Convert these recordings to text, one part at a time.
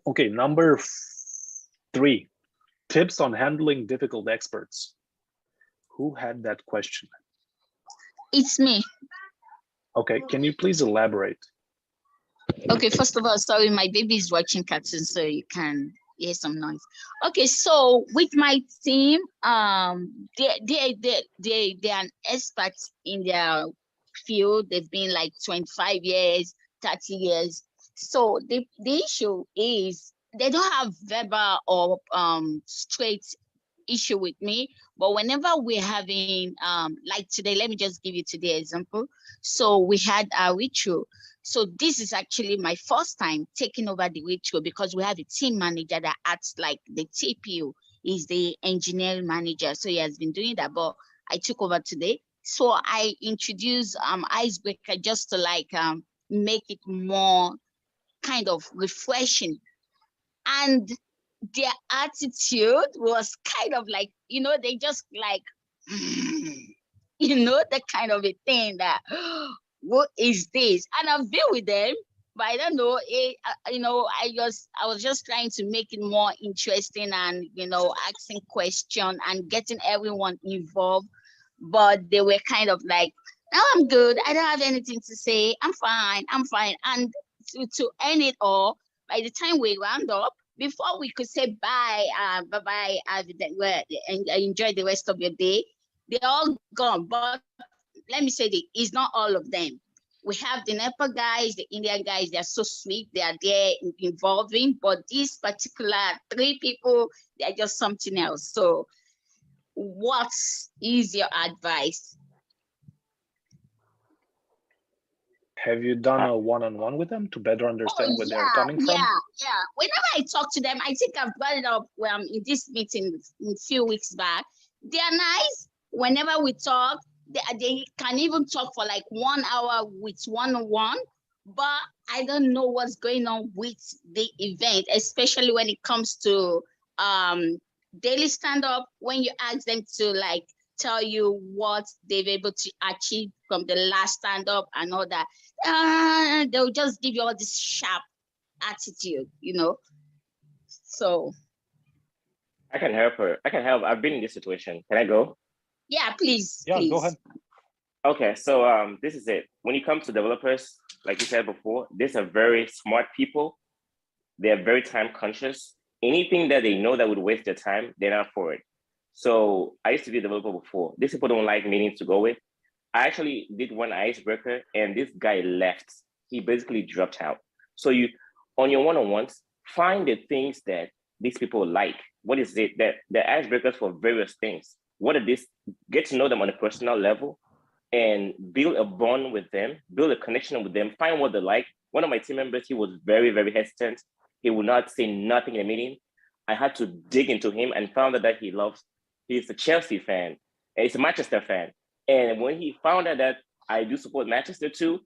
Okay, number 3, tips on handling difficult experts. Who had that question? It's me. Okay, can you please elaborate? Okay, first of all, sorry, my baby is watching cartoons, so you can hear some noise. Okay, so with my team, they are experts in their field. They've been like 25 years, 30 years. So the issue is they don't have verbal or straight issue with me, but whenever we're having like today, let me just give you today example. So we had a ritual. So this is actually my first time taking over the ritual because we have a team manager that acts like the TPU, is the engineering manager. So he has been doing that, but I took over today. So I introduced icebreaker just to like make it more kind of refreshing. And their attitude was kind of like, they just like, the kind of a thing that, what is this? And I've been with them, but I don't know, I was just trying to make it more interesting and, asking questions and getting everyone involved. But they were kind of like, no, I'm good. I don't have anything to say. I'm fine. I'm fine. And to end it all, by the time we round up, before we could say bye, bye-bye, enjoy the rest of your day, they're all gone. But let me say it's not all of them. We have the Nepal guys, the Indian guys, they're so sweet. They are there involving, but these particular 3 people, they're just something else. So what is your advice? Have you done a one-on-one with them to better understand where they're coming from? Yeah. Whenever I talk to them, I think I've brought it up in this meeting a few weeks back. They are nice. Whenever we talk, they can even talk for like 1 hour with one-on-one. But I don't know what's going on with the event, especially when it comes to daily stand-up. When you ask them to like tell you what they've able to achieve from the last stand-up and all that, they'll just give you all this sharp attitude, So I can help her. I can help. I've been in this situation. Can I go? Yeah, please. Yeah, please. Go ahead. Okay, so this is it. When it comes to developers, like you said before, these are very smart people. They are very time conscious. Anything that they know that would waste their time, they're not for it. So I used to be a developer before. These people don't like meetings to go with. I actually did one icebreaker and this guy left. He basically dropped out. So you, on your one-on-ones, find the things that these people like. What is it that the icebreakers for various things? What are these? Get to know them on a personal level and build a bond with them, build a connection with them, find what they like. One of my team members, he was very, very hesitant. He would not say nothing in a meeting. I had to dig into him and found out that he's a Chelsea fan, and he's a Manchester fan. And when he found out that I do support Manchester too,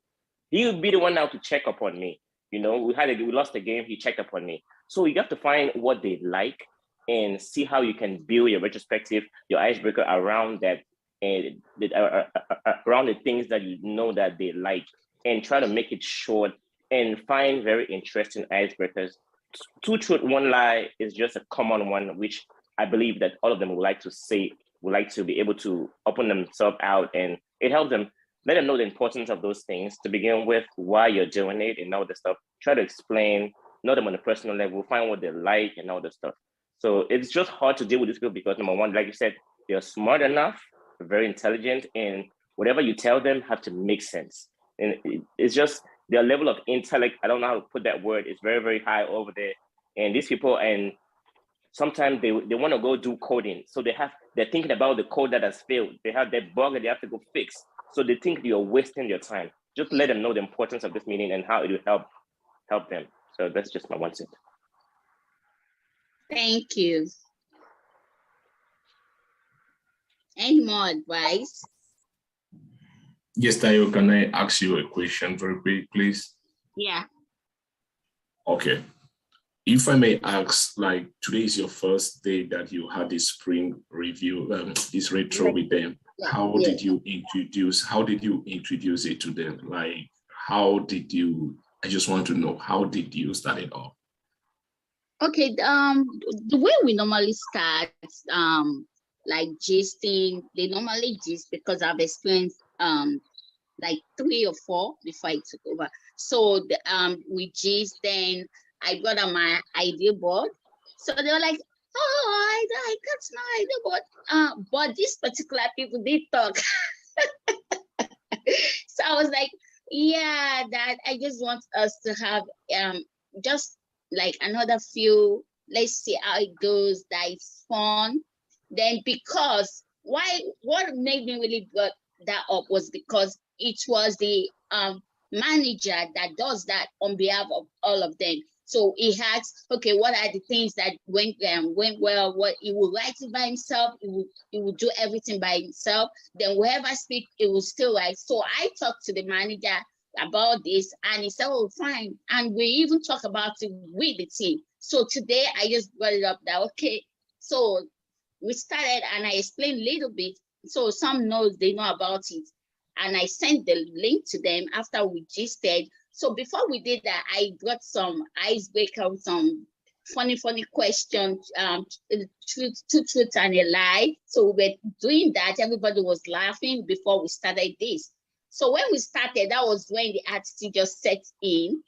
he would be the one now to check up on me. We lost the game, he checked up on me. So you have to find what they like and see how you can build your retrospective, your icebreaker around that, and around the things that you know that they like, and try to make it short and find very interesting icebreakers. 2 truth, 1 lie is just a common one, which I believe that all of them would like to say, would like to be able to open themselves out, and it helps them, let them know the importance of those things to begin with, why you're doing it and all the stuff. Try to explain, know them on a personal level, find what they like and all the stuff. So it's just hard to deal with these people because number one, like you said, they're smart enough, very intelligent, and whatever you tell them have to make sense. And it's just their level of intellect, I don't know how to put that word, it's very, very high over there. And these people, and sometimes they want to go do coding. So they're thinking about the code that has failed. They have that bug that they have to go fix. So they think you're wasting your time. Just let them know the importance of this meeting and how it will help them. So that's just my 1 cent. Thank you. Any more advice? Yes, Tayo, can I ask you a question very quick, please? Yeah. Okay. If I may ask, like today is your first day that you had this spring review, this retro with them. How did you introduce it to them? Like, I just want to know, how did you start it off? Okay, the way we normally start, like gisting, they normally gist because I've experienced like 3 or 4 before I took over. So we gist, then I got on my idea board. So they were like, oh, I got no idea board. But these particular people did talk. So I was like, yeah, that I just want us to have just like another few, let's see how it goes, that is fun. Then because what made me really got that up was because it was the manager that does that on behalf of all of them. So he asks, okay, what are the things that went well? What he will write it by himself. He will do everything by himself. Then whoever speak, it will still write. So I talked to the manager about this, and he said, "Oh, fine." And we even talk about it with the team. So today I just brought it up that okay. So we started, and I explained a little bit. So some knows they know about it, and I sent the link to them after we gisted. So before we did that, I brought some icebreaker, some funny questions, truth and a lie. So we were doing that. Everybody was laughing before we started this. So when we started, that was when the attitude just set in.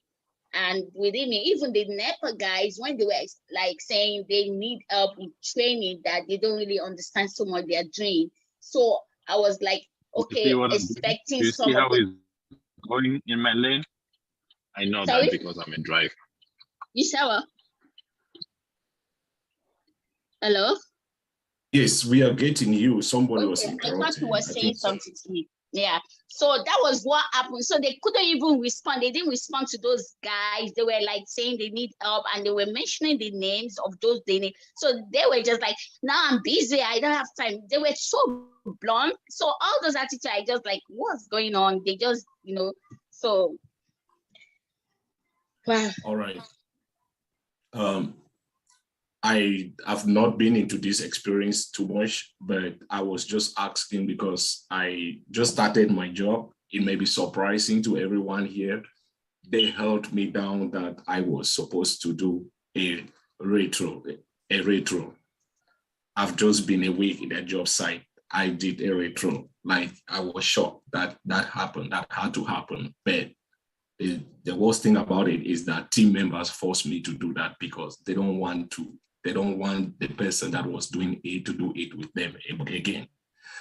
And within me, even the NEPA guys, when they were like saying they need help with training, that they don't really understand so much they're doing. So I was like, okay, expecting you some see how of the... it's going in my lane? I know Sorry? that because I'm a driver. You shower? Hello? Yes, we are getting you. Somebody was Okay, I interrupting. thought you were saying So. something to me. Yeah. So that was what happened. So they couldn't even respond. They didn't respond to those guys. They were like saying they need help, and they were mentioning the names of those they need. So they were just like, now I'm busy. I don't have time. They were so blunt. So all those attitudes, I just like, what's going on? They just, so. Wow. All right. I have not been into this experience too much, but I was just asking because I just started my job. It may be surprising to everyone here. They held me down that I was supposed to do a retro. I've just been a week in a job site. I did a retro. Like, I was shocked that happened, that had to happen. But the worst thing about it is that team members forced me to do that because they don't want the person that was doing it to do it with them again.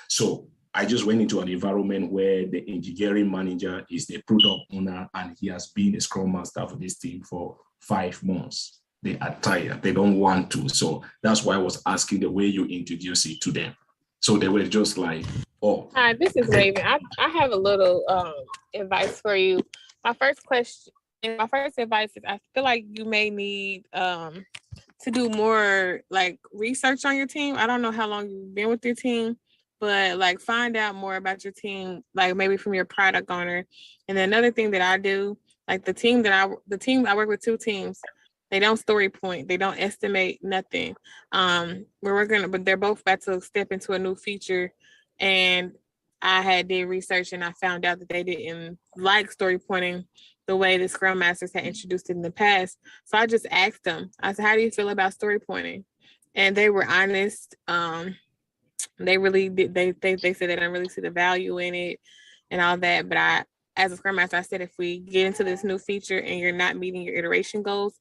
So I just went into an environment where the engineering manager is the product owner, and he has been a Scrum Master for this team for 5 months. They are tired. They don't want to. So that's why I was asking the way you introduce it to them. So they were just like, oh. Hi, this is Raven. I have a little advice for you. My first advice is I feel like you may need to do more like research on your team. I don't know how long you've been with your team, but like find out more about your team, like maybe from your product owner. And then another thing that I do, like the team I work with 2 teams. They don't story point. They don't estimate nothing. But they're both about to step into a new feature, and I did research and I found out that they didn't like story pointing the way the Scrum Masters had introduced it in the past. So I just asked them, I said, how do you feel about story pointing? And they were honest. They really did. They said they don't really see the value in it and all that. But as a Scrum Master, I said, if we get into this new feature and you're not meeting your iteration goals,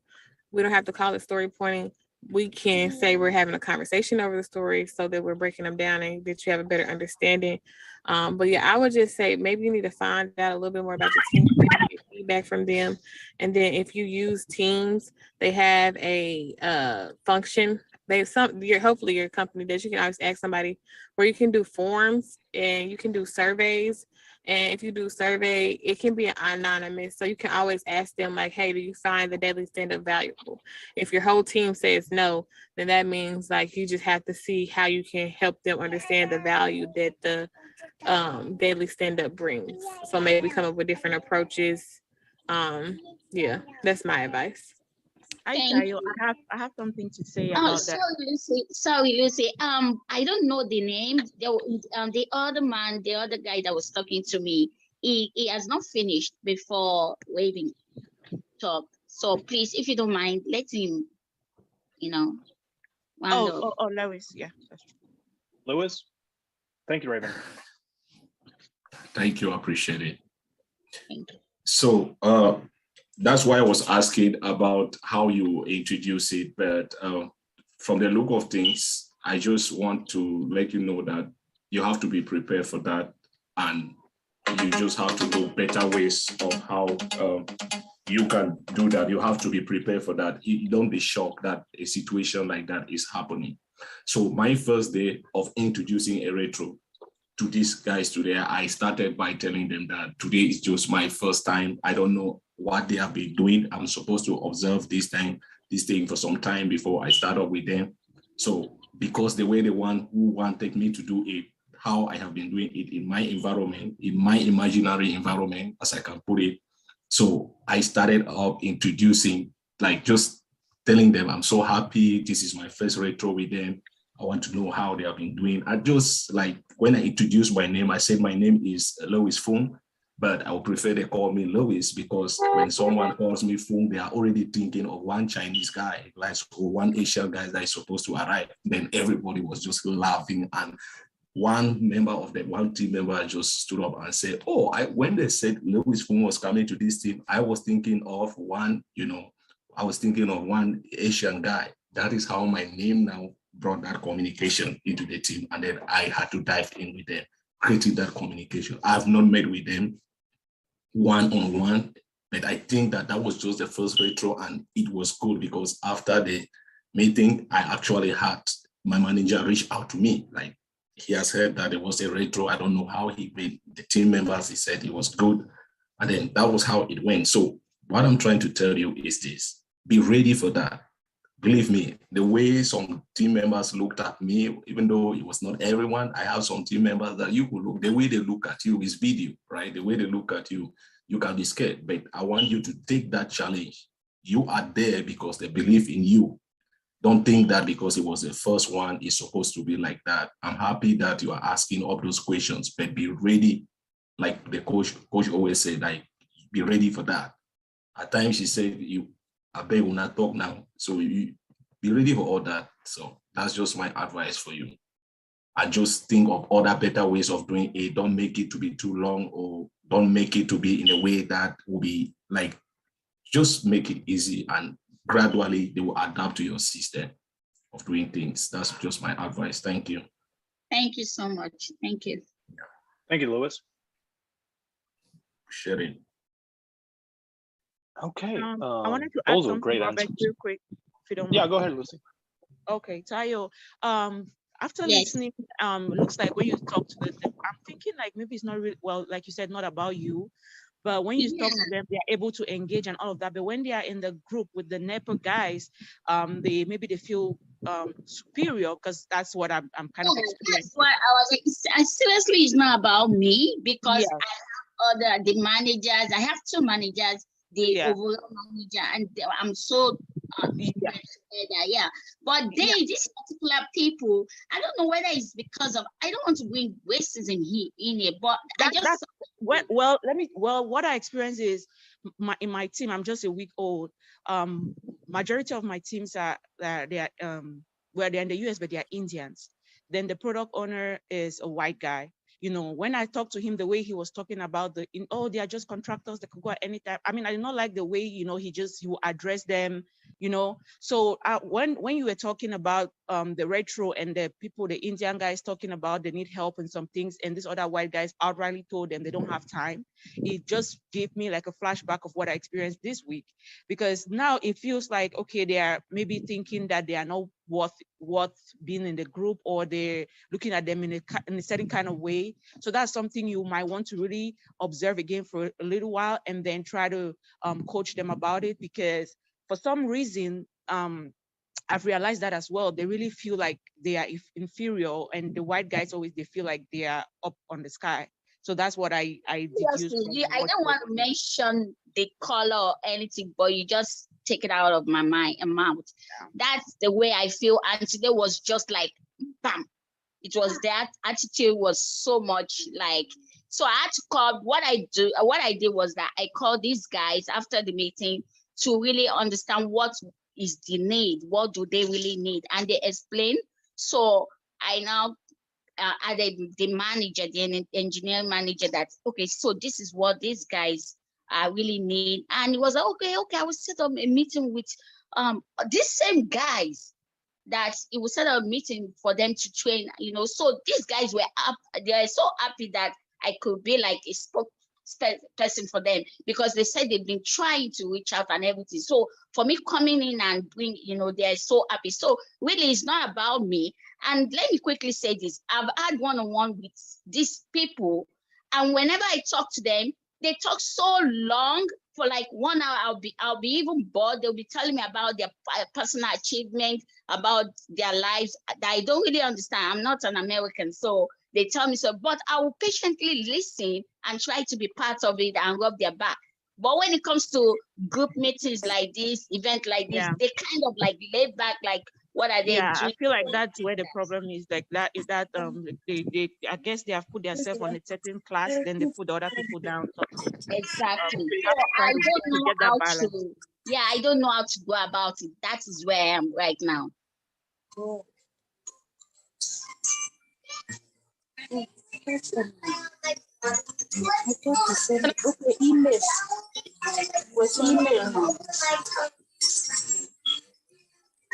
we don't have to call it story pointing. We can say we're having a conversation over the story so that we're breaking them down and that you have a better understanding. But yeah, I would just say maybe you need to find out a little bit more about your team, get feedback from them. And then if you use Teams, they have a function. Hopefully your company that you can always ask somebody where you can do forms and you can do surveys. And if you do survey, it can be anonymous. So you can always ask them like, hey, do you find the daily stand-up valuable? If your whole team says no, then that means like you just have to see how you can help them understand the value that the daily stand-up brings. So maybe come up with different approaches. Yeah, that's my advice. Jayo, I have something to say about that. Sorry, Lucy. I don't know the name. The other man, the other guy that was talking to me, he has not finished before waving talk. So please, if you don't mind, let him round up. Oh, Lewis, yeah. That's true. Lewis? Thank you, Raven. Thank you, I appreciate it. Thank you. So that's why I was asking about how you introduce it, but from the look of things, I just want to let you know that you have to be prepared for that, and you just have to know better ways of how you can do that. You have to be prepared for that. You don't be shocked that a situation like that is happening. So my first day of introducing a retro to these guys today, I started by telling them that today is just my first time. I don't know what they have been doing. I'm supposed to observe this thing for some time before I start up with them. So because the way the one who wanted me to do it, how I have been doing it in my environment, in my imaginary environment, as I can put it. So I started up introducing, like just telling them, I'm so happy. This is my first retro with them. I want to know how they have been doing. I just like, when I introduced my name, I said my name is Fomafung, but I would prefer they call me Lois, because when someone calls me Fung, they are already thinking of one Chinese guy, like one Asian guy that is supposed to arrive. Then everybody was just laughing, and one team member just stood up and said, "Oh, when they said Lois Fung was coming to this team, I was thinking of one Asian guy." That is how my name now brought that communication into the team, and then I had to dive in with them, creating that communication. I've not met with them one-on-one, but I think that was just the first retro, and it was good because after the meeting, I actually had my manager reach out to me. Like, he has heard that there was a retro. I don't know how he made the team members. He said it was good, and then that was how it went. So what I'm trying to tell you is this: be ready for that. Believe me, the way some team members looked at me, even though it was not everyone, I have some team members that you could look, the way they look at you is video, right? The way they look at you, you can be scared, but I want you to take that challenge. You are there because they believe in you. Don't think that because it was the first one, it's supposed to be like that. I'm happy that you are asking all those questions, but be ready. Like the coach always said, like, be ready for that. At times she said, I bet will not talk now. So you be ready for all that. So that's just my advice for you. I just think of other better ways of doing it. Don't make it to be too long, or don't make it to be in a way that will be like, just make it easy, and gradually they will adapt to your system of doing things. That's just my advice. Thank you. Thank you so much. Thank you. Thank you, Lewis. Sharing. Okay. I wanted to add those were something, great Robert, answers. real quick, if you don't mind. Yeah, go ahead, Lucy. Okay, Tayo. After listening, looks like when you talk to them, I'm thinking like maybe it's not really, well, like you said, not about you, but when you talk to them, they are able to engage and all of that. But when they are in the group with the NEPA guys, they feel superior, because that's what I'm kind of experiencing. That's why I was like, seriously, it's not about me, because I have the managers. I have two managers, the overall manager, and I'm so but these particular people, I don't know whether it's because of, I don't want to bring racism in here, but what I experience is in my team, I'm just a week old. Majority of my teams are they're in the US, but they are Indians. Then the product owner is a white guy. You know, when I talked to him, the way he was talking about they are just contractors, they could go at any time. I mean, I did not like the way, he will address them, So when you were talking about the retro and the Indian guys talking about they need help in some things, and these other white guys outrightly told them they don't have time, it just gave me like a flashback of what I experienced this week. Because now it feels like, okay, they are maybe thinking that they are not worth being in the group, or they're looking at them in a certain kind of way. So that's something you might want to really observe again for a little while, and then try to coach them about it. Because for some reason, I've realized that as well. They really feel like they are inferior, and the white guys they feel like they are up on the sky. So that's what I deduced. I don't want to mention the color or anything, but you just take it out of my mouth. That's the way I feel. And today was just like, bam. It was that attitude was so much like, so I had to call. What I did was that I called these guys after the meeting to really understand what is the need? What do they really need? And they explain. So I now added the manager, the engineer manager, that, okay, so this is what these guys really need. And it was like, okay, I will set up a meeting with these same guys, that it was set up a meeting for them to train, so these guys were up, they are so happy that I could be like a spokesperson for them, because they said they've been trying to reach out and everything. So for me coming in and bring, they're so happy. So really it's not about me. And let me quickly say this, I've had one-on-one with these people, and whenever I talk to them, they talk so long, for like 1 hour. I'll be even bored. They'll be telling me about their personal achievement, about their lives that I don't really understand. I'm not an American, so they tell me so, but I will patiently listen and try to be part of it and rub their back. But when it comes to group meetings like this, event like this, they kind of like lay back, like, what are they doing? I feel like that's where the problem is. Like that is that they I guess they have put themselves on a certain class, then they put other people down. So, Exactly. you So have to try I to don't know get that how balance. to. Yeah, I don't know how to go about it. That is where I am right now.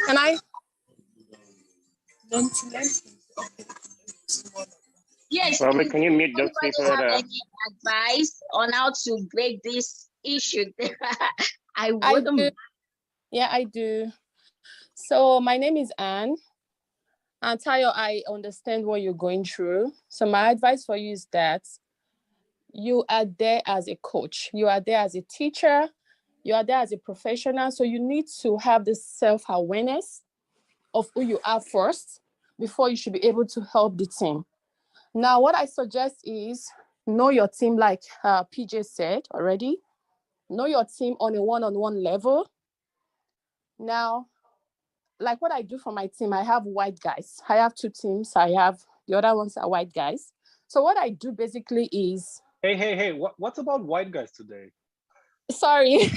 Can I? Yes. Robert, can you mute those Anybody people? have any advice on how to break this issue? I wouldn't. do. Yeah, I do. So my name is Anne. And Tayo, I understand what you're going through. So my advice for you is that you are there as a coach. You are there as a teacher. You are there as a professional. So you need to have this self-awareness of who you are first before you should be able to help the team. Now, what I suggest is know your team, like PJ said already. Know your team on a one-on-one level. Now, like what I do for my team, I have white guys. I have 2 teams. The other ones are white guys. So what I do basically is... Hey, what's about white guys today? Sorry.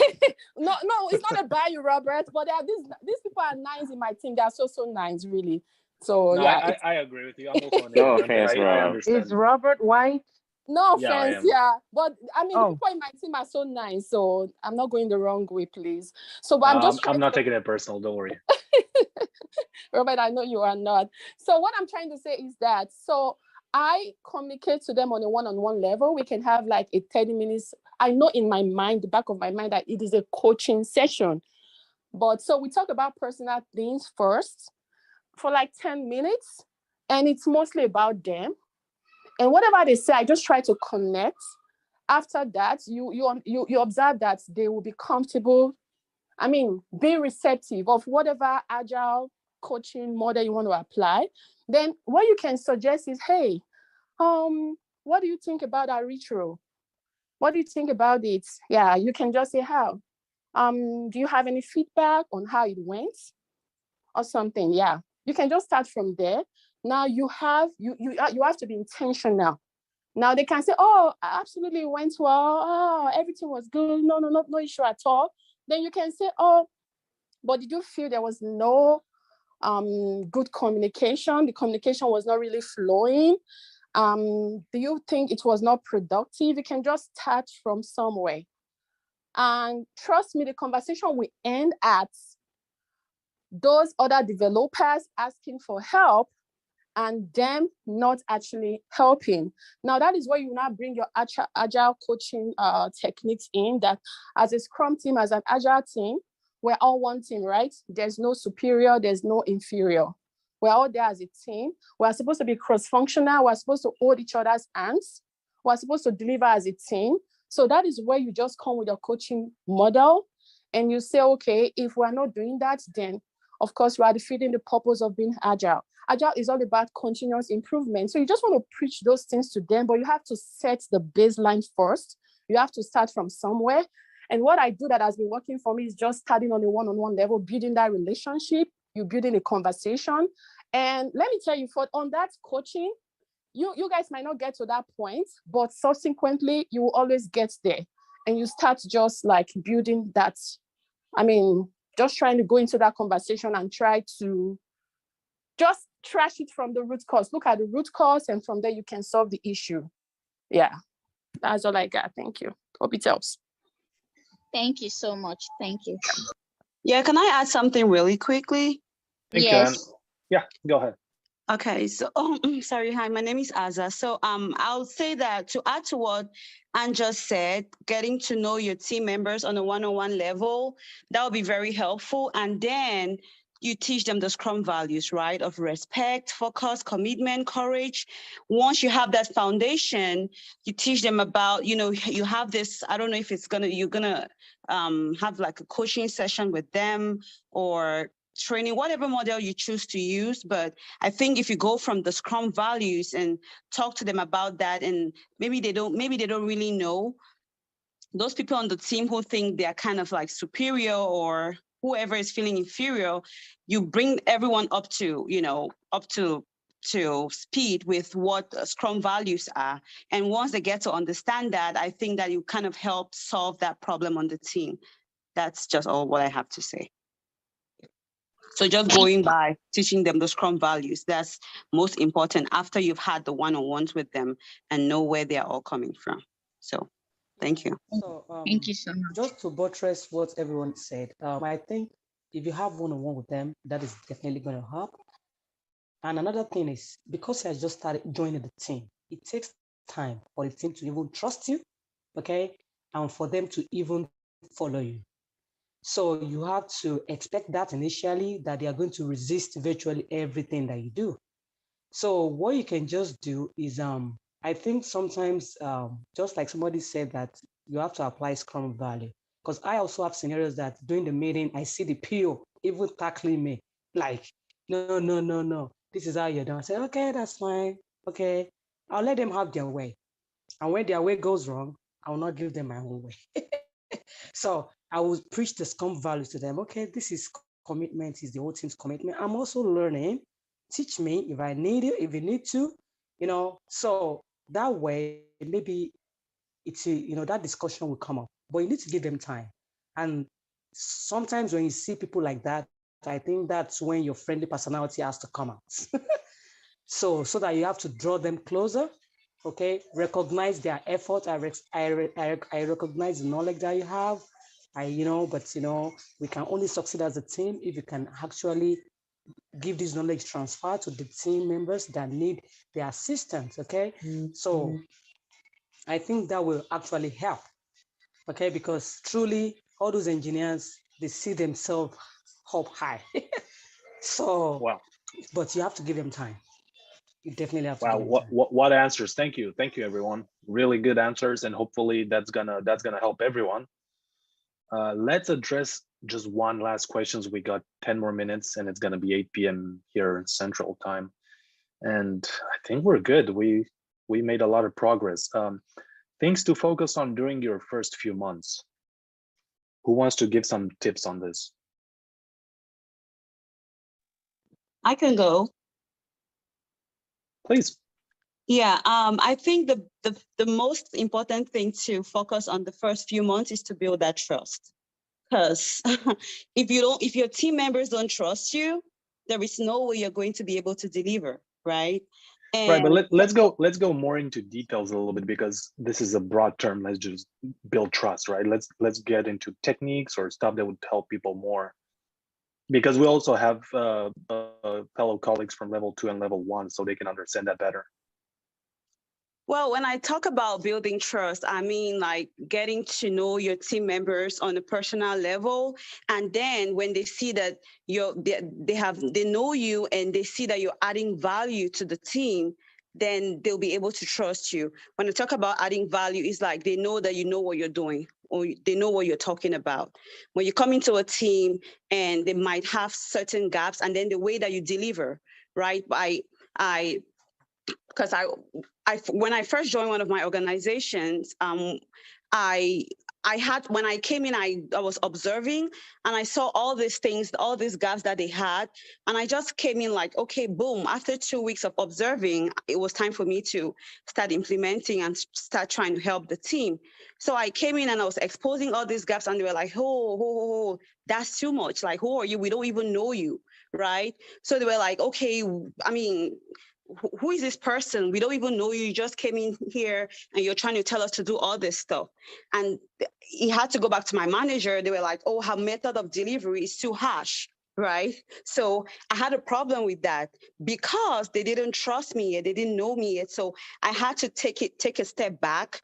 no, it's not about you, Robert, but there are these people are nice in my team. They are so nice, really. So no, yeah. I agree with you. I'm also an No Indian, offense, but I Rob. understand. Is Robert white? No Yeah, I offense, am. yeah. But I mean, the Oh. people in my team are so nice, so I'm not going the wrong way, please. So but I'm not taking it personal, don't worry. Robert, I know you are not. So what I'm trying to say is that, so I communicate to them on a one-on-one level. We can have like a 30 minutes. I know in my mind, the back of my mind, that it is a coaching session. But so we talk about personal things first for like 10 minutes, and it's mostly about them. And whatever they say, I just try to connect. After that, you observe that they will be comfortable. I mean, be receptive of whatever agile coaching model you want to apply. Then what you can suggest is, hey, what do you think about our retro? What do you think about it? Yeah, you can just say how. Do you have any feedback on how it went or something? Yeah, you can just start from there. Now you have to be intentional. Now they can say, oh, absolutely it went well. Oh, everything was good. No issue at all. Then you can say, oh, but did you feel there was no good communication? The communication was not really flowing. Do you think it was not productive? You can just start from somewhere. And trust me, the conversation will end at those other developers asking for help and them not actually helping. Now, that is where you now bring your agile coaching techniques in, that as a Scrum team, as an agile team, we're all one team, right? There's no superior, there's no inferior. We're all there as a team. We're supposed to be cross-functional. We're supposed to hold each other's hands. We're supposed to deliver as a team. So that is where you just come with your coaching model and you say, okay, if we're not doing that, then of course, we are defeating the purpose of being agile. Agile is all about continuous improvement. So you just want to preach those things to them, but you have to set the baseline first. You have to start from somewhere. And what I do that has been working for me is just starting on a one-on-one level, building that relationship, you building a conversation. And let me tell you, on that coaching, you guys might not get to that point, but subsequently, you will always get there. And you start just like building that, just trying to go into that conversation and try to just trash it from the root cause. Look at the root cause, and from there you can solve the issue. Yeah, that's all I got. Thank you. Hope it helps. Thank you so much. Thank you. Yeah, can I add something really quickly? Yes. Yeah, go ahead. Okay, so sorry, hi, my name is Aza. So I'll say that to add to what Anne just said, getting to know your team members on a one-on-one level, that would be very helpful. And then you teach them the Scrum values, right? Of respect, focus, commitment, courage. Once you have that foundation, you teach them about, you have this, I don't know if you're gonna have like a coaching session with them or training, whatever model you choose to use. But I think if you go from the Scrum values and talk to them about that, and maybe they don't really know, those people on the team who think they're kind of like superior or whoever is feeling inferior, you bring everyone up to speed with what Scrum values are. And once they get to understand that, I think that you kind of help solve that problem on the team. That's just all what I have to say. So just going by teaching them the Scrum values, that's most important after you've had the one-on-ones with them and know where they're all coming from. So thank you. So, Thank you so much. just to buttress what everyone said, I think if you have one-on-one with them, that is definitely going to help. And another thing is, because I just started joining the team, it takes time for the team to even trust you, okay? And for them to even follow you. So you have to expect that initially, that they are going to resist virtually everything that you do. So what you can just do is, I think sometimes, just like somebody said, that you have to apply Scrum value. Because I also have scenarios that during the meeting, I see the PO even tackling me, like, no, this is how you're done. I say, okay, that's fine. Okay, I'll let them have their way. And when their way goes wrong, I will not give them my own way. So I will preach the Scrum values to them. Okay, this is commitment, is the whole team's commitment. I'm also learning. Teach me if I need it, if you need to, so that way, maybe it's, that discussion will come up, but you need to give them time. And sometimes when you see people like that, I think that's when your friendly personality has to come out. so that you have to draw them closer. Okay, recognize their effort. I recognize the knowledge that you have. But we can only succeed as a team if you can actually give this knowledge transfer to the team members that need the assistance. Okay, so I think that will actually help. Okay, because truly all those engineers, they see themselves up high. So, Wow. But you have to give them time. You definitely have to. Wow, what answers? Thank you, everyone. Really good answers, and hopefully that's gonna help everyone. Let's address just one last questions. We got 10 more minutes, and it's gonna be 8 p.m. here in Central Time, and I think we're good. We made a lot of progress. Things to focus on during your first few months. Who wants to give some tips on this? I can go. Please. Yeah, I think the most important thing to focus on the first few months is to build that trust. Because if your team members don't trust you, there is no way you're going to be able to deliver, right? Right, but let's go more into details a little bit, because this is a broad term. Let's just build trust, right? Let's get into techniques or stuff that would help people more, because we also have fellow colleagues from level 2 and level 1, so they can understand that better. Well, when I talk about building trust, I mean like getting to know your team members on a personal level. And then when they see that they know you and they see that you're adding value to the team, then they'll be able to trust you. When I talk about adding value, it's like they know that you know what you're doing, or they know what you're talking about. When you come into a team and they might have certain gaps, and then the way that you deliver, right? Because when I first joined one of my organizations, I when I came in, I was observing and I saw all these things, all these gaps that they had. And I just came in like, okay, boom. After 2 weeks of observing, it was time for me to start implementing and start trying to help the team. So I came in and I was exposing all these gaps and they were like, oh, that's too much. Like, who are you? We don't even know you, right? So they were like, okay, I mean, who is this person? We don't even know you. You just came in here and you're trying to tell us to do all this stuff. And he had to go back to my manager. They were like, oh, her method of delivery is too harsh, right? So I had a problem with that because they didn't trust me yet. They didn't know me yet. So I had to take a step back.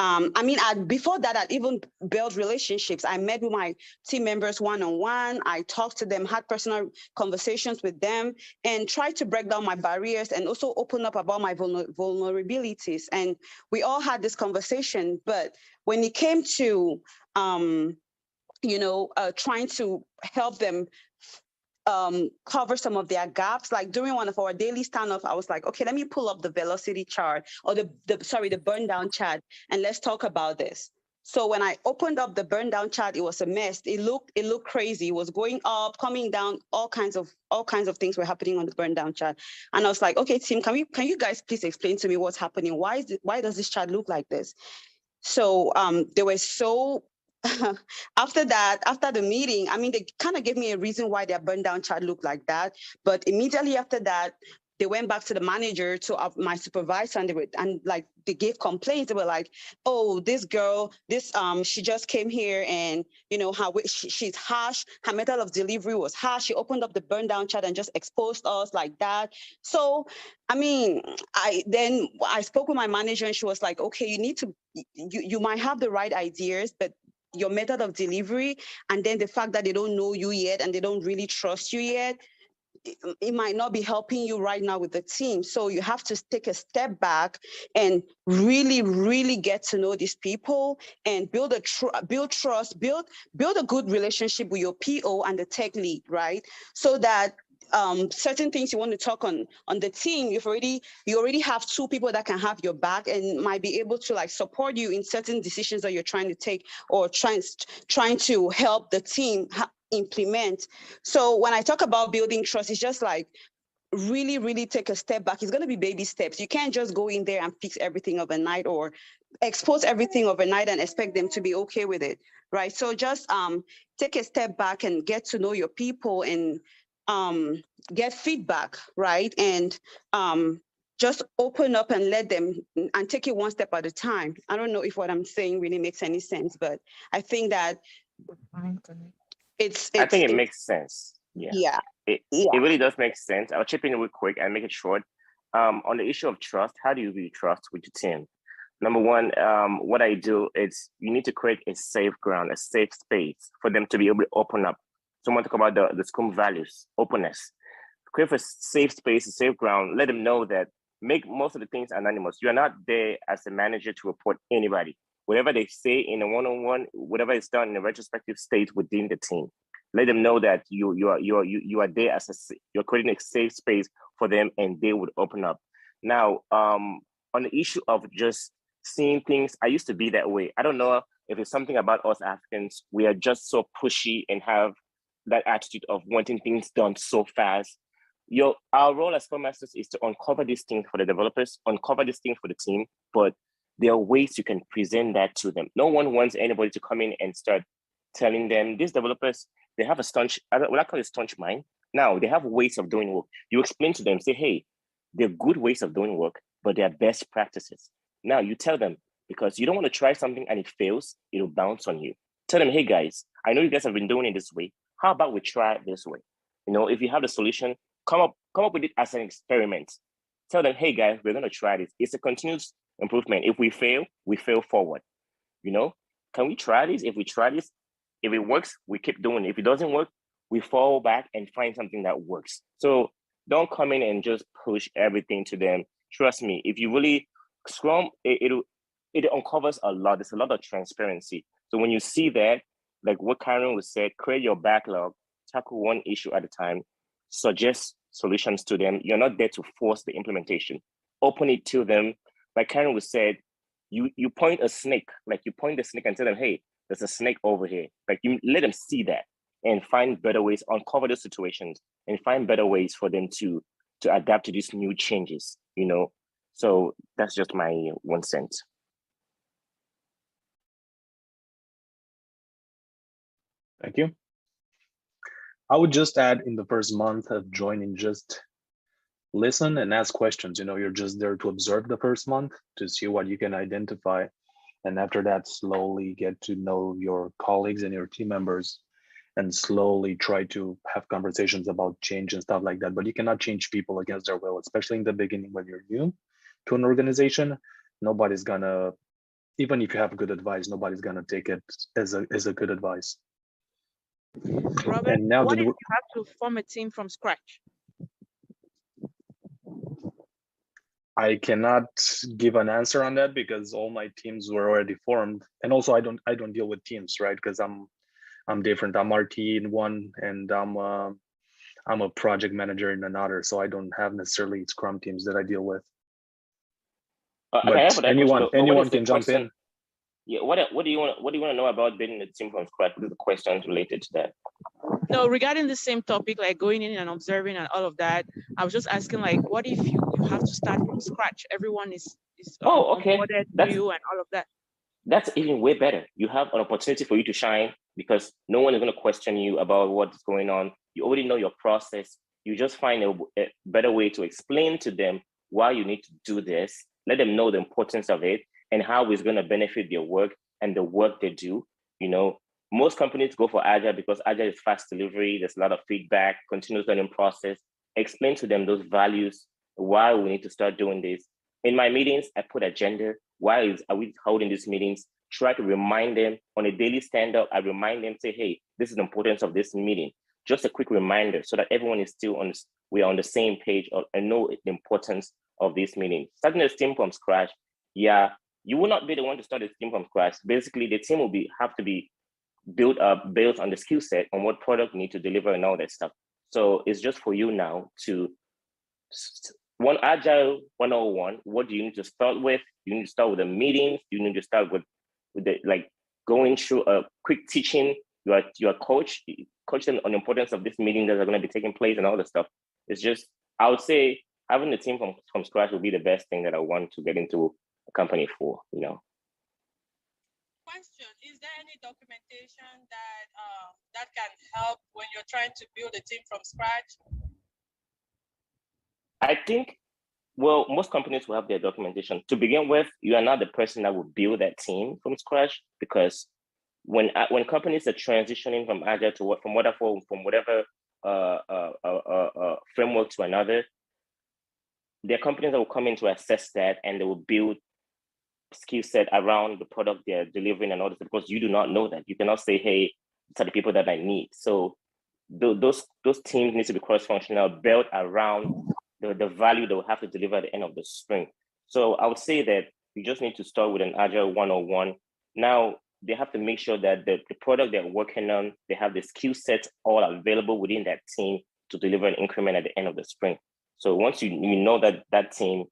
I mean, before that, I'd even built relationships. I met with my team members one-on-one. I talked to them, had personal conversations with them, and tried to break down my barriers and also open up about my vulnerabilities. And we all had this conversation. But when it came to, trying to help them cover some of their gaps. Like during one of our daily stand-up, I was like, okay, let me pull up the velocity chart or the burn down chart and let's talk about this. So when I opened up the burn down chart, it was a mess. It looked crazy. It was going up, coming down, all kinds of things were happening on the burn down chart. And I was like, okay, team, can you guys please explain to me what's happening? Why does this chart look like this? So they were so after the meeting, I mean, they kind of gave me a reason why their burn down chart looked like that. But immediately after that, they went back to the manager, to my supervisor, and they gave complaints. They were like, "Oh, this girl, she just came here, and she's harsh. Her method of delivery was harsh. She opened up the burn down chat and just exposed us like that." So, I mean, I spoke with my manager, and she was like, "Okay, you might have the right ideas, but your method of delivery, and then the fact that they don't know you yet and they don't really trust you yet, it might not be helping you right now with the team. So you have to take a step back and really, really get to know these people and build trust, build a good relationship with your PO and the tech lead, right? So that certain things you want to talk on the team, you already have two people that can have your back and might be able to support you in certain decisions that you're trying to take or trying to help the team implement. So when I talk about building trust, it's just really, really take a step back. It's going to be baby steps. You can't just go in there and fix everything overnight or expose everything overnight and expect them to be okay with it, right? So just take a step back and get to know your people and get feedback, right? And just open up and let them and take it one step at a time. I don't know if what I'm saying really makes any sense, but I think that I think it makes sense. Yeah. It really does make sense. I'll chip in real quick and make it short. On the issue of trust, how do you build trust with your team? Number one, what I do is you need to create a safe ground, a safe space for them to be able to open up. So I want to talk about the Scrum values, openness. Create a safe space, a safe ground. Let them know that make most of the things anonymous. You are not there as a manager to report anybody. Whatever they say in a one-on-one, whatever is done in a retrospective state within the team, let them know that you are there you're creating a safe space for them, and they would open up. Now, on the issue of just seeing things, I used to be that way. I don't know if it's something about us Africans. We are just so pushy and have that attitude of wanting things done so fast. Our role as Scrum Masters is to uncover these things for the developers, uncover these things for the team, but there are ways you can present that to them. No one wants anybody to come in and start telling them, these developers, they have a staunch, what I call a staunch mind. Now, they have ways of doing work. You explain to them, say, hey, they're good ways of doing work, but they're best practices. Now, you tell them, because you don't want to try something and it fails, it'll bounce on you. Tell them, hey, guys, I know you guys have been doing it this way. How about we try it this way? If you have the solution, come up with it as an experiment. Tell them, hey, guys, we're going to try this. It's a continuous improvement. If we fail forward. Can we try this? If we try this, if it works, we keep doing it. If it doesn't work, we fall back and find something that works. So don't come in and just push everything to them. Trust me, if you really Scrum, it uncovers a lot. There's a lot of transparency. So when you see that, like what Karen was said, create your backlog, tackle one issue at a time, suggest solutions to them. You're not there to force the implementation. Open it to them. Like Karen was said, you point a snake, like you point the snake and tell them, hey, there's a snake over here. Like, you let them see that and find better ways, uncover those situations and find better ways for them to adapt to these new changes, you know? So that's just my 1 cent. Thank you. I would just add, in the first month of joining, just listen and ask questions. You know, you're just there to observe the first month to see what you can identify. And after that, slowly get to know your colleagues and your team members and slowly try to have conversations about change and stuff like that. But you cannot change people against their will, especially in the beginning when you're new to an organization. Nobody's gonna, even if you have good advice, nobody's gonna take it as a good advice. Robert, And now what if you have to form a team from scratch? I cannot give an answer on that because all my teams were already formed, and also I don't deal with teams, right? Because I'm different. I'm RT in one, and I'm a project manager in another, so I don't have necessarily Scrum teams that I deal with. But anyone can jump in. Yeah, what do you want to know about building a team from scratch? What are the questions related to that? No, regarding the same topic, like going in and observing and all of that, I was just asking, like, what if you have to start from scratch? Everyone is onboarded to you and all of that. That's even way better. You have an opportunity for you to shine because no one is going to question you about what's going on. You already know your process. You just find a better way to explain to them why you need to do this. Let them know the importance of it and how it's going to benefit their work and the work they do. You know, most companies go for Agile because Agile is fast delivery. There's a lot of feedback, continuous learning process. Explain to them those values, why we need to start doing this. In my meetings, I put agenda. Why are we holding these meetings? Try to remind them on a daily stand-up. I remind them, say, hey, this is the importance of this meeting. Just a quick reminder so that everyone is still we are on the same page and know the importance of this meeting. Starting a team from scratch, yeah, you will not be the one to start a team from scratch. Basically, the team will have to be built up based on the skill set on what product you need to deliver and all that stuff. So it's just for you now to one Agile 101. What do you need to start with? You need to start with the meetings. You need to start with the, like, going through a quick teaching. You are coach them on the importance of this meeting that are going to be taking place and all that stuff. It's just, I would say having a team from scratch would be the best thing that I want to get into a company for, you know. Question: is there any documentation that can help when you're trying to build a team from scratch? I think, well, most companies will have their documentation. To begin with, you are not the person that will build that team from scratch, because when companies are transitioning from Agile to from whatever framework to another, there are companies that will come in to assess that, and they will build skill set around the product they're delivering and all this, because you do not know that. You cannot say, hey, these are the people that I need. So those teams need to be cross-functional, built around the value they will have to deliver at the end of the sprint. So I would say that you just need to start with an Agile 101. Now, they have to make sure that the product they're working on, they have the skill sets all available within that team to deliver an increment at the end of the sprint. So once you know that team,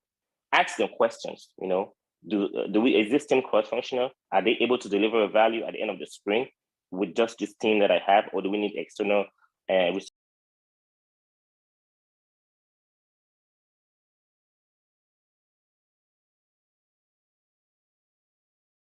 ask them questions, you know, is this team cross-functional? Are they able to deliver a value at the end of the sprint with just this team that I have, or do we need external